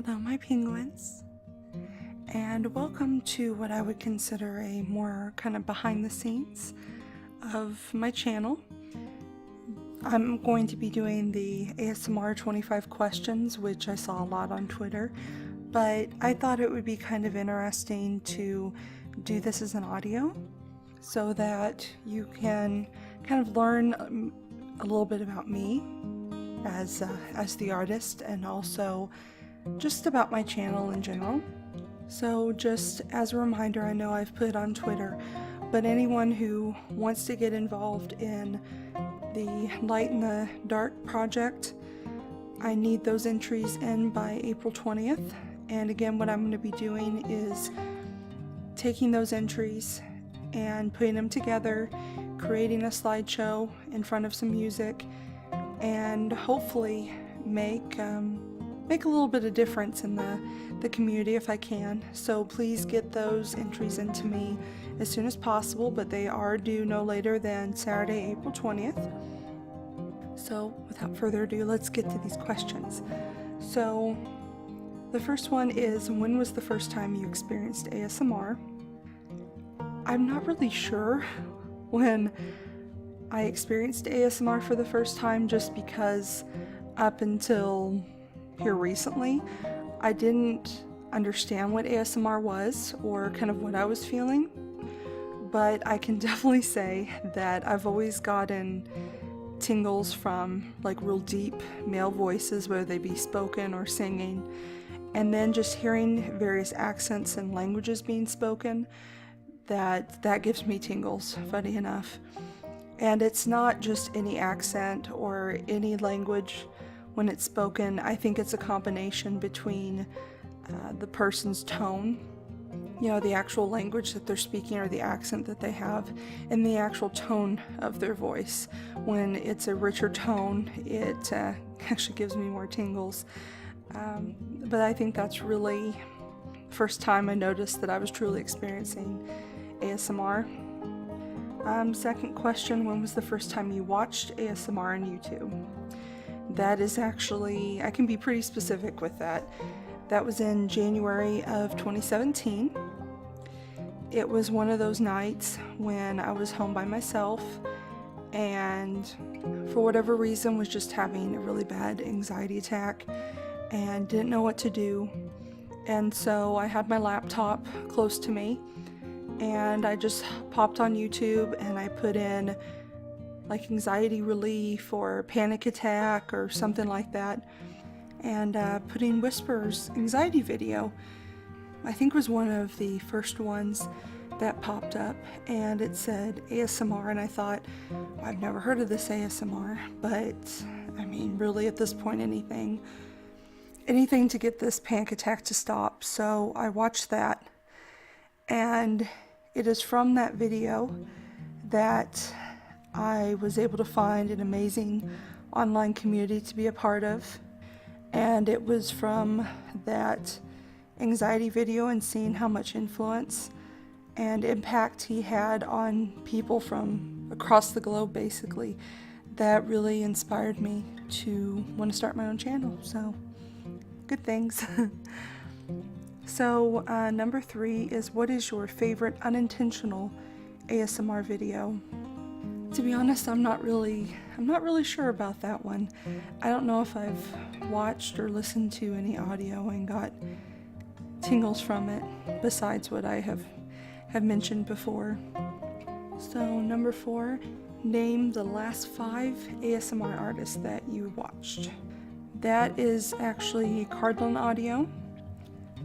Hello, my penguins, and welcome to what I would consider a more kind of behind the scenes of my channel. I'm going to be doing the ASMR 25 questions, which I saw a lot on Twitter, but I thought it would be kind of interesting to do this as an audio so that you can kind of learn a little bit about me as the artist, and also just about my channel in general. So just as a reminder, I know I've put on Twitter, but anyone who wants to get involved in the Light in the Dark project, I need those entries in by April 20th. And again, what I'm going to be doing is taking those entries and putting them together, creating a slideshow in front of some music, and hopefully make a little bit of difference in the community if I can. So please get those entries into me as soon as possible, but they are due no later than Saturday, April 20th. So without further ado, let's get to these questions. So the first one is, when was the first time you experienced ASMR? I'm not really sure when I experienced ASMR for the first time, just because up until here recently, I didn't understand what ASMR was or kind of what I was feeling, but I can definitely say that I've always gotten tingles from like real deep male voices, whether they be spoken or singing, and then just hearing various accents and languages being spoken, that gives me tingles, funny enough. And it's not just any accent or any language when it's spoken. I think it's a combination between the person's tone, you know, the actual language that they're speaking or the accent that they have, and the actual tone of their voice. When it's a richer tone, it actually gives me more tingles. But I think that's really the first time I noticed that I was truly experiencing ASMR. Second question, when was the first time you watched ASMR on YouTube? That is actually, I can be pretty specific with that. That was in January of 2017. It was one of those nights when I was home by myself and for whatever reason was just having a really bad anxiety attack and didn't know what to do. And so I had my laptop close to me and I just popped on YouTube and I put in like anxiety relief or panic attack or something like that, and putting Whisper's anxiety video, I think, was one of the first ones that popped up, and it said ASMR, and I thought, I've never heard of this ASMR, but I mean, really at this point, anything to get this panic attack to stop. So I watched that, and it is from that video that I was able to find an amazing online community to be a part of, and it was from that anxiety video and seeing how much influence and impact he had on people from across the globe, basically, that really inspired me to want to start my own channel. So, good things. So, number 3 is, what is your favorite unintentional ASMR video? To be honest, I'm not really sure about that one. I don't know if I've watched or listened to any audio and got tingles from it besides what I have mentioned before. So number 4, name the last 5 ASMR artists that you watched. That is actually Cardlin Audio,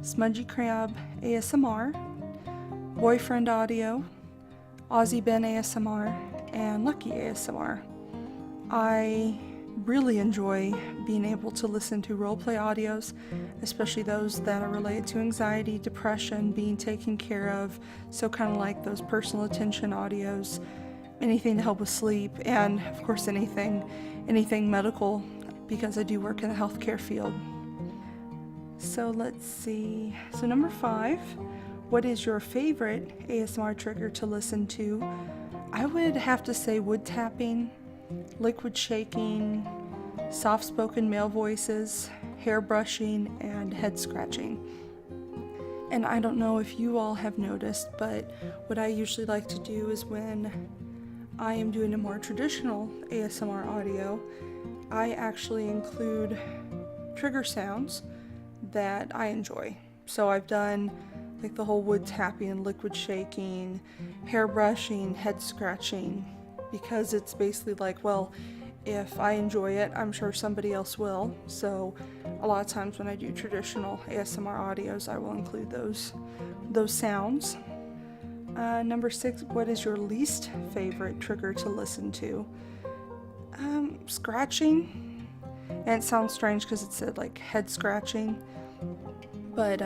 Smudgy Crab ASMR, Boyfriend Audio, Aussie Ben ASMR, and Lucky ASMR. I really enjoy being able to listen to roleplay audios, especially those that are related to anxiety, depression, being taken care of, so kind of like those personal attention audios, anything to help with sleep, and of course anything medical, because I do work in the healthcare field. So let's see. So number 5, what is your favorite ASMR trigger to listen to? I would have to say wood tapping, liquid shaking, soft-spoken male voices, hair brushing, and head scratching. And I don't know if you all have noticed, but what I usually like to do is when I am doing a more traditional ASMR audio, I actually include trigger sounds that I enjoy. So I've done like the whole wood tapping and liquid shaking, hair brushing, head scratching, because it's basically like, well, if I enjoy it, I'm sure somebody else will. So a lot of times when I do traditional ASMR audios, I will include those sounds. Number 6, what is your least favorite trigger to listen to? Scratching. And it sounds strange because it said like head scratching, but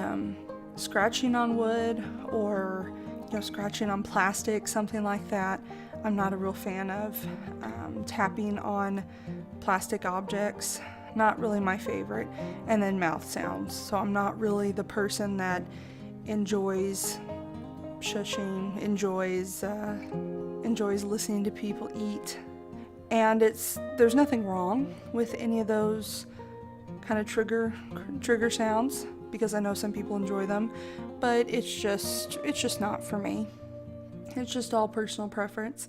scratching on wood or scratching on plastic, something like that, I'm not a real fan of. Tapping on plastic objects, not really my favorite. And then mouth sounds. So I'm not really the person that enjoys shushing, enjoys listening to people eat. And there's nothing wrong with any of those kind of trigger sounds, because I know some people enjoy them, but it's just not for me. It's just all personal preference.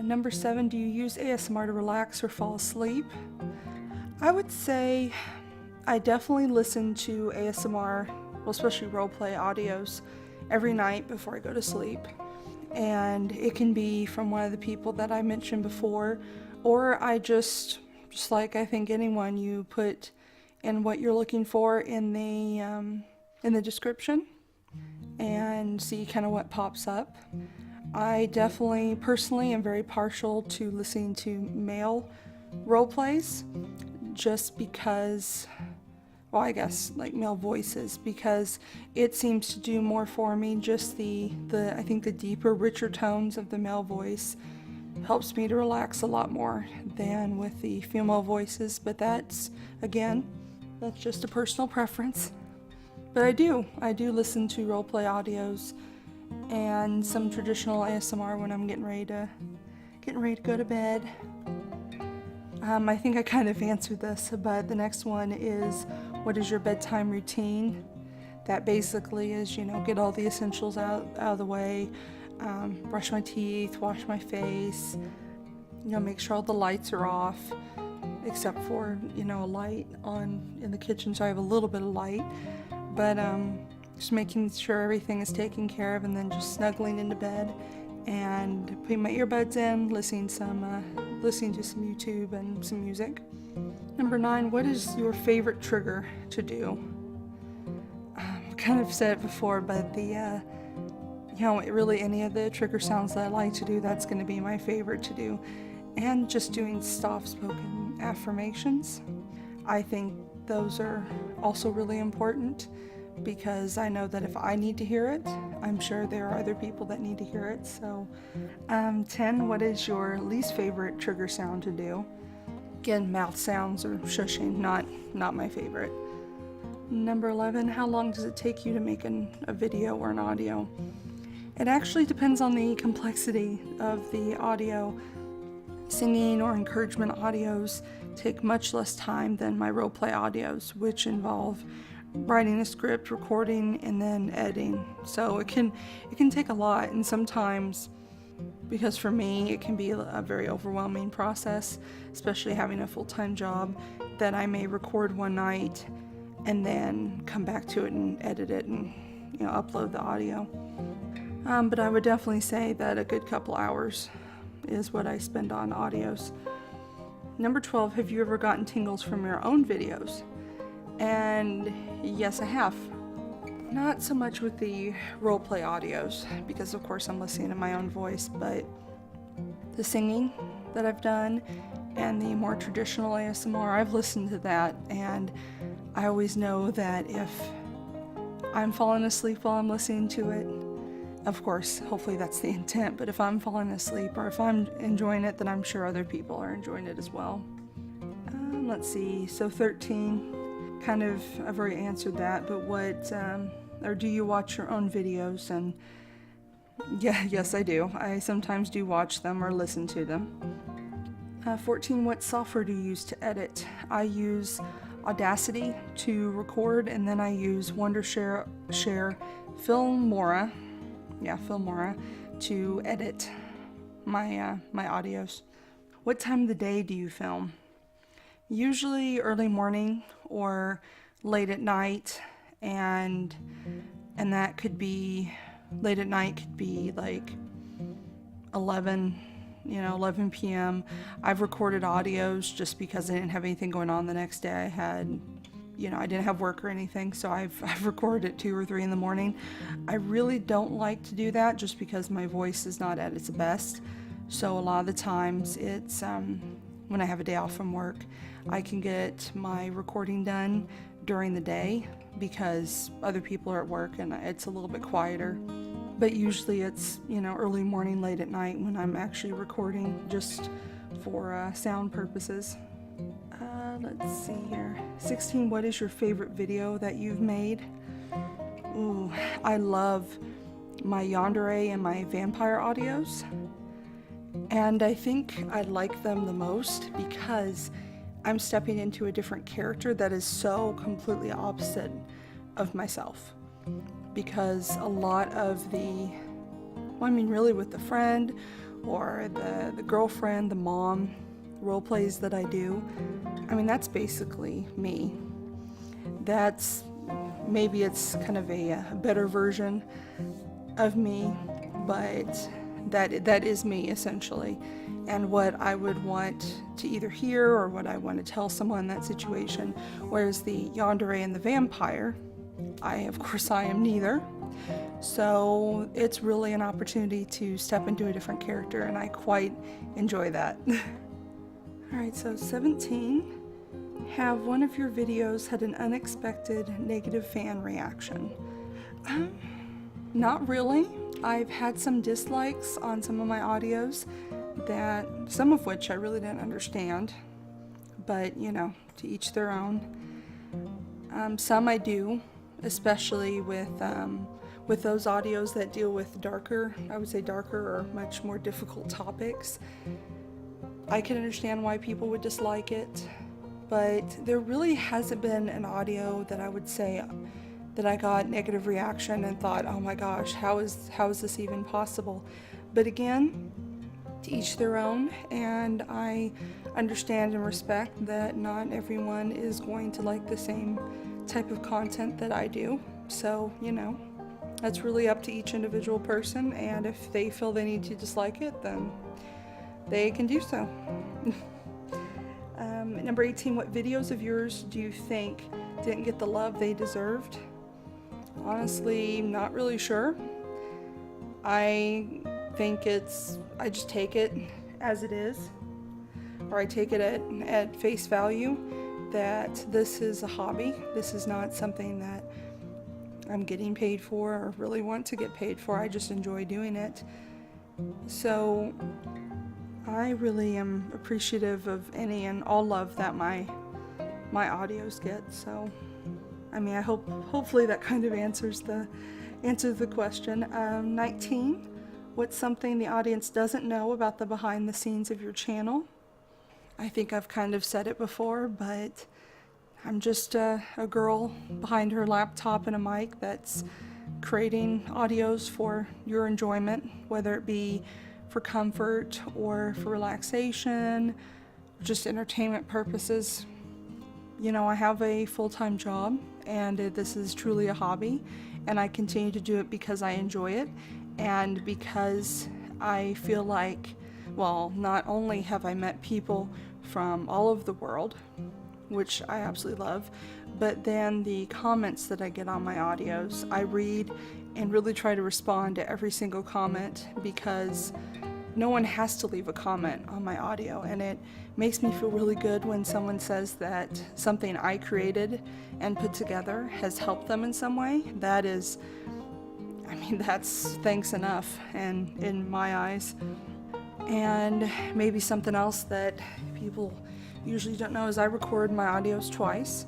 Number 7, do you use ASMR to relax or fall asleep? I would say I definitely listen to ASMR, well, especially roleplay audios, every night before I go to sleep. And it can be from one of the people that I mentioned before, or I just like I think anyone, you put in what you're looking for in the description and see kind of what pops up. I definitely personally am very partial to listening to male role plays, just because, well, I guess like male voices, because it seems to do more for me. Just I think the deeper, richer tones of the male voice helps me to relax a lot more than with the female voices, but that's just a personal preference. But I do listen to roleplay audios and some traditional ASMR when I'm getting ready to go to bed. I think I kind of answered this, but the next one is, what is your bedtime routine? That basically is, get all the essentials out of the way, brush my teeth, wash my face, make sure all the lights are off, except for, a light on in the kitchen, so I have a little bit of light, but just making sure everything is taken care of, and then just snuggling into bed and putting my earbuds in, listening to some YouTube and some music. Number 9, what is your favorite trigger to do? I kind of said it before, but really any of the trigger sounds that I like to do, that's going to be my favorite to do. And just doing soft-spoken affirmations. I think those are also really important, because I know that if I need to hear it, I'm sure there are other people that need to hear it. So 10, what is your least favorite trigger sound to do? Again, mouth sounds or shushing, not my favorite. Number 11, how long does it take you to make a video or an audio? It actually depends on the complexity of the audio. Singing or encouragement audios take much less time than my roleplay audios, which involve writing a script, recording, and then editing. So it can take a lot, and sometimes, because for me it can be a very overwhelming process, especially having a full-time job, that I may record one night and then come back to it and edit it and upload the audio. But I would definitely say that a good couple hours is what I spend on audios. Number 12, have you ever gotten tingles from your own videos? And yes, I have. Not so much with the roleplay audios, because of course I'm listening to my own voice, but the singing that I've done and the more traditional ASMR, I've listened to that, and I always know that if I'm falling asleep while I'm listening to it, of course, hopefully that's the intent, but if I'm falling asleep or if I'm enjoying it, then I'm sure other people are enjoying it as well. Let's see, so 13, kind of, I've already answered that, but or do you watch your own videos? And yes, I do. I sometimes do watch them or listen to them. 14, what software do you use to edit? I use Audacity to record, and then I use Wondershare Filmora to edit my audios. What time of the day do you film? Usually early morning or late at night, and that could be late at night, could be like 11 p.m. I've recorded audios just because I didn't have anything going on the next day. I didn't have work or anything, so I've recorded at 2 or 3 in the morning. I really don't like to do that just because my voice is not at its best. So a lot of the times it's when I have a day off from work, I can get my recording done during the day because other people are at work and it's a little bit quieter. But usually it's, early morning, late at night when I'm actually recording just for sound purposes. Let's see here. 16, what is your favorite video that you've made? Ooh, I love my yandere and my vampire audios. And I think I like them the most because I'm stepping into a different character that is so completely opposite of myself. Because a lot of really with the friend or the girlfriend, the mom role plays that I do, that's basically me. Maybe it's kind of a better version of me, but that is me essentially. And what I would want to either hear or what I want to tell someone in that situation. Whereas the yandere and the vampire, I am neither. So it's really an opportunity to step into a different character, and I quite enjoy that. Alright, so 17. Have one of your videos had an unexpected negative fan reaction? Not really. I've had some dislikes on some of my audios, some of which I really didn't understand, but to each their own. Some I do, especially with those audios that deal with darker or much more difficult topics. I can understand why people would dislike it, but there really hasn't been an audio that I would say that I got negative reaction and thought, oh my gosh, how is this even possible? But again, to each their own, and I understand and respect that not everyone is going to like the same type of content that I do. So, that's really up to each individual person, and if they feel they need to dislike it, then they can do so. Number 18, what videos of yours do you think didn't get the love they deserved? Honestly, not really sure. I think I just take it as it is, or I take it at face value that this is a hobby. This is not something that I'm getting paid for or really want to get paid for. I just enjoy doing it. So I really am appreciative of any and all love that my audios get. So hopefully that kind of answers the question. 19, what's something the audience doesn't know about the behind the scenes of your channel? I think I've kind of said it before, but I'm just a girl behind her laptop and a mic that's creating audios for your enjoyment, whether it be for comfort or for relaxation, just entertainment purposes. I have a full-time job, and this is truly a hobby, and I continue to do it because I enjoy it, and because I feel like, not only have I met people from all over the world, which I absolutely love, but then the comments that I get on my audios, I read and really try to respond to every single comment, because no one has to leave a comment on my audio, and it makes me feel really good when someone says that something I created and put together has helped them in some way. That's thanks enough, and in my eyes. And maybe something else that people usually don't know is I record my audios twice.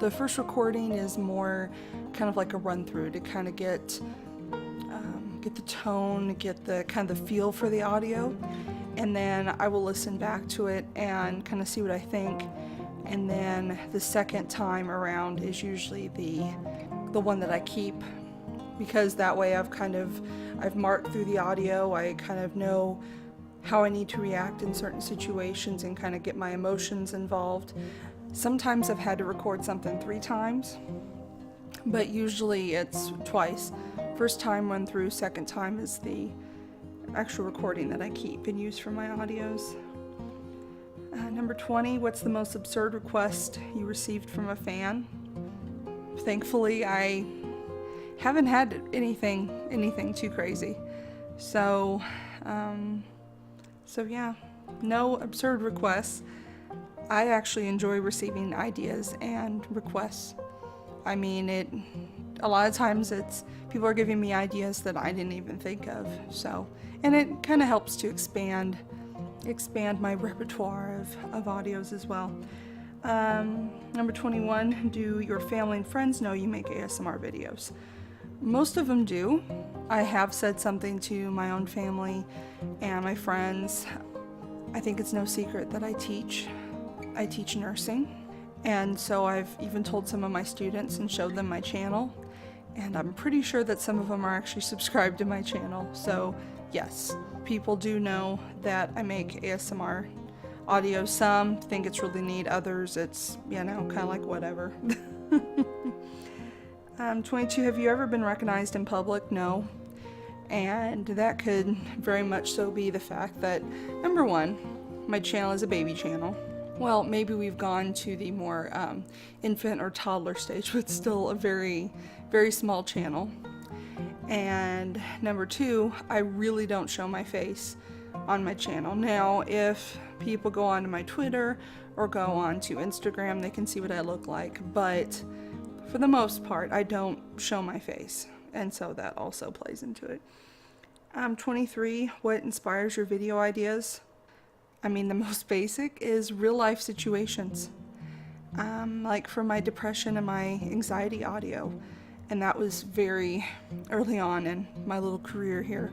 The first recording is more kind of like a run through to kind of get the tone, get the kind of the feel for the audio. and then I will listen back to it and kind of see what I think. And then the second time around is usually the one that I keep, because that way I've marked through the audio. I kind of know how I need to react in certain situations and kind of get my emotions involved. Sometimes I've had to record something 3 times, but usually it's twice. First time went through, second time is the actual recording that I keep and use for my audios. Number 20, what's the most absurd request you received from a fan? Thankfully, I haven't had anything too crazy. So yeah, no absurd requests. I actually enjoy receiving ideas and requests. I mean, a lot of times it's people are giving me ideas that I didn't even think of. So, and it kind of helps to expand my repertoire of audios as well. Number 21, do your family and friends know you make ASMR videos? Most of them do. I have said something to my own family and my friends. I think it's no secret that I teach nursing, and so I've even told some of my students and showed them my channel, and I'm pretty sure that some of them are actually subscribed to my channel. So yes, people do know that I make ASMR audio. Some think it's really neat, others it's, kind of like whatever. 22, have you ever been recognized in public? No. And that could very much so be the fact that, number 1, my channel is a baby channel. Well, maybe we've gone to the more infant or toddler stage, but still a very, very small channel. And number 2, I really don't show my face on my channel. Now, if people go onto my Twitter or go onto Instagram, they can see what I look like, but for the most part, I don't show my face, and so that also plays into it. 23, what inspires your video ideas? I mean, the most basic is real life situations. Like for my depression and my anxiety audio, and that was very early on in my little career here.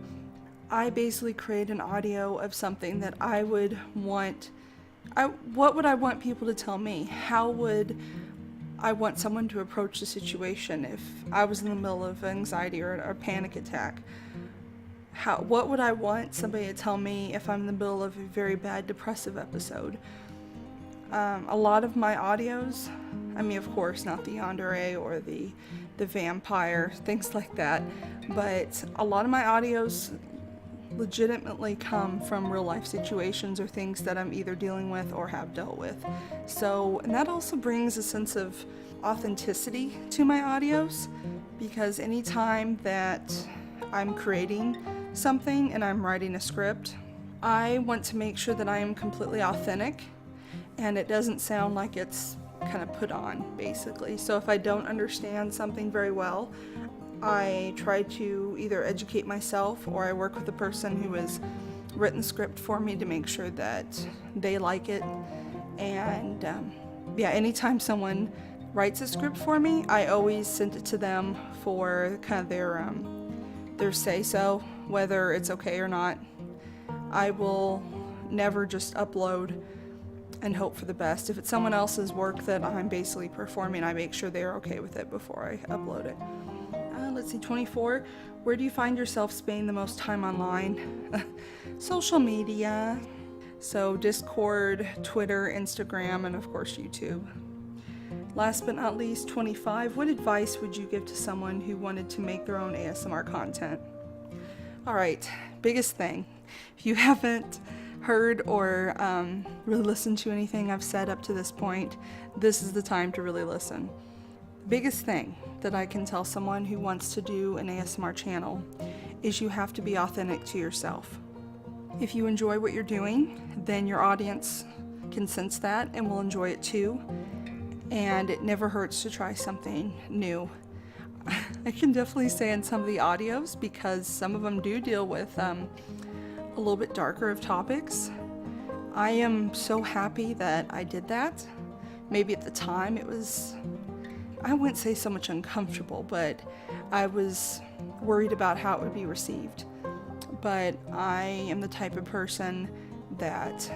I basically create an audio of something that I would want, what would I want people to tell me? How would I want someone to approach the situation if I was in the middle of anxiety or a panic attack? What would I want somebody to tell me if I'm in the middle of a very bad depressive episode? A lot of my audios, I mean, of course, not the yandere or the vampire, things like that, but a lot of my audios legitimately come from real life situations or things that I'm either dealing with or have dealt with. So, and that also brings a sense of authenticity to my audios, because anytime that I'm creating something and I'm writing a script, I want to make sure that I am completely authentic and it doesn't sound like it's kind of put on, basically. So if I don't understand something very well, I try to either educate myself or I work with the person who has written the script for me to make sure that they like it. And anytime someone writes a script for me, I always send it to them for kind of their say-so, whether it's okay or not. I will never just upload and hope for the best. If it's someone else's work that I'm basically performing, I make sure they're okay with it before I upload it. Let's see, 24, where do you find yourself spending the most time online? Social media. So Discord, Twitter, Instagram, and of course YouTube. Last but not least, 25, what advice would you give to someone who wanted to make their own ASMR content? All right, biggest thing. If you haven't heard or really listened to anything I've said up to this point, this is the time to really listen. The biggest thing that I can tell someone who wants to do an ASMR channel is you have to be authentic to yourself. If you enjoy what you're doing, then your audience can sense that and will enjoy it too. And it never hurts to try something new. I can definitely say in some of the audios, because some of them do deal with a little bit darker of topics, I am so happy that I did that. Maybe at the time it was, I wouldn't say so much uncomfortable, but I was worried about how it would be received. But I am the type of person that,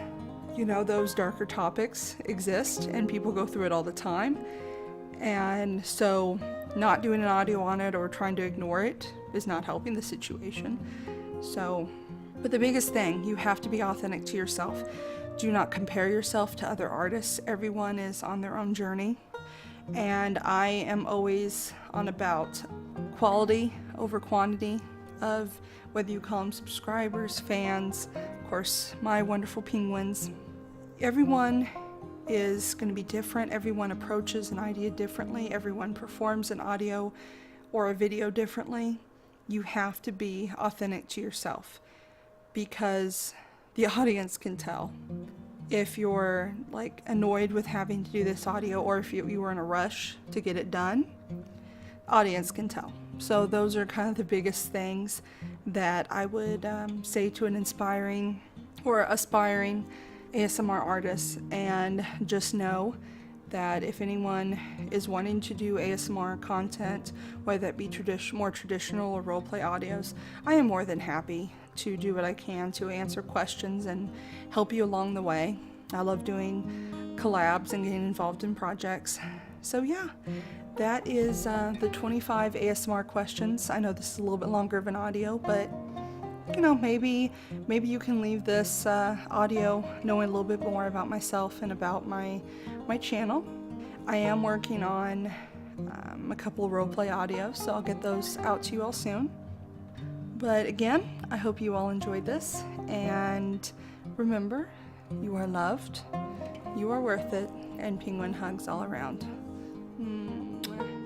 you know, those darker topics exist and people go through it all the time. And so not doing an audio on it or trying to ignore it is not helping the situation. So, but the biggest thing, you have to be authentic to yourself. Do not compare yourself to other artists. Everyone is on their own journey. And I am always on about quality over quantity of whether you call them subscribers, fans, of course, my wonderful penguins. Everyone is going to be different. Everyone approaches an idea differently. Everyone performs an audio or a video differently. You have to be authentic to yourself because the audience can tell if you're like annoyed with having to do this audio, or if you were in a rush to get it done. Audience can tell. So those are kind of the biggest things that I would say to an inspiring or aspiring ASMR artist. And just know that if anyone is wanting to do ASMR content, whether that be more traditional or roleplay audios, I am more than happy to do what I can to answer questions and help you along the way. I love doing collabs and getting involved in projects. So yeah, that is the 25 ASMR questions. I know this is a little bit longer of an audio, but you know, maybe you can leave this audio knowing a little bit more about myself and about my channel. I am working on a couple of roleplay audios, so I'll get those out to you all soon. But again, I hope you all enjoyed this, and remember, you are loved, you are worth it, and penguin hugs all around. Mwah.